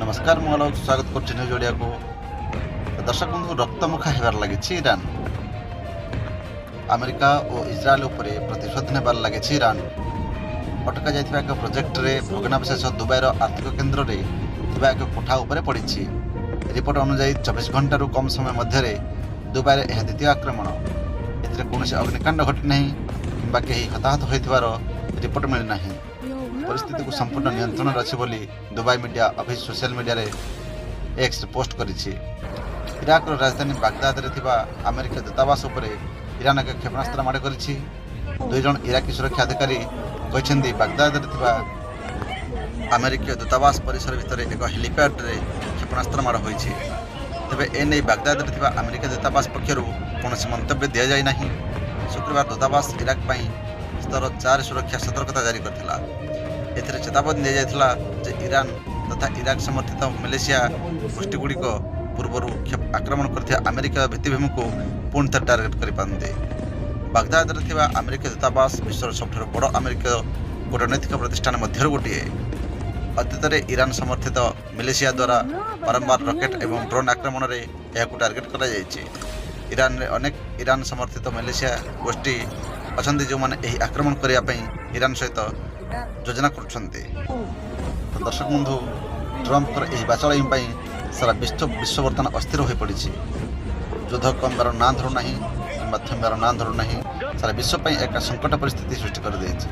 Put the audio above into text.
नमस्कार मुझे स्वागत कर न्यूज ओडिया को। दर्शक बंधु रक्तमुखा होबार लगी ईरान अमेरिका और इज्राएल उपरे प्रतिशोध नेबार लगी ईरान अटका जाइथिबा एक प्रोजेक्ट रे भग्नावशेष दुबईर आर्थिक केन्द्र रे थिबा एक कोठा उपरे पड़ी। रिपोर्ट अनुसार 24 घंटारू कम समय मध्य दुबई रे यह द्वितीय आक्रमण। एथिरे कौन अग्निकांड घटी नहीं कि कहीं हताहत होइथिबार रिपोर्ट मिलना। परिस्थिति को संपूर्ण नियंत्रण अच्छी बोली दुबई मीडिया अभी सोशल मीडिया रे एक्स पोस्ट करिछि। इराक राजधानी बागदाद रे थिबा अमेरिका दूतावास उपरे ईरान एक क्षेपणास्त्र माड़ करिछि। 2 जन इराकी सुरक्षा अधिकारी कहछन्ती बागदाद रे थिबा अमेरिका दूतावास परिसर भितर एक हेलीपैड रे क्षेपणास्त्र माड़ होइछि। तेबे एने बागदाद रे थिबा अमेरिका दूतावास पक्षरु कोनोसी मंतव्य दिया जाय नाही। शुक्रवार दूतावास इराक पई स्तर 4 सुरक्षा सतर्कता जारी करथिला। एथिरे चेतावनी दिया जायथिला जे ईरान तथा इराक समर्थित मलेशिया गोष्ठीगुड़िक पूर्वर आक्रमण करथिया अमेरिका भित्तिभूमि को पुणी थे टार्गेट करिपारते। बागदाद रे थिबा अमेरिका दूतावास विश्वर सबठारु बड़ अमेरिका कूटनैतिक प्रतिष्ठान मध्य गोटे। अतीत में ईरान समर्थित मलेशिया द्वारा बारंबार रॉकेट एवं ड्रोन आक्रमण में यह टार्गेट करा जायछि। ईरान रे अनेक ईरान समर्थित मलेशिया गोष्ठी अच्छा जो मैंने यही आक्रमण करने ईरान सहित योजना करुछन्ते। तो दर्शक बंधु ट्रम्प यही बाचाड़ी सारा विश्व बर्तमान अस्थिर हो पड़ी। युद्ध कमबार ना धरुना कि थमिबार ना धरुना सारा विश्व एक संकट परिस्थिति सृष्टि कर देछि।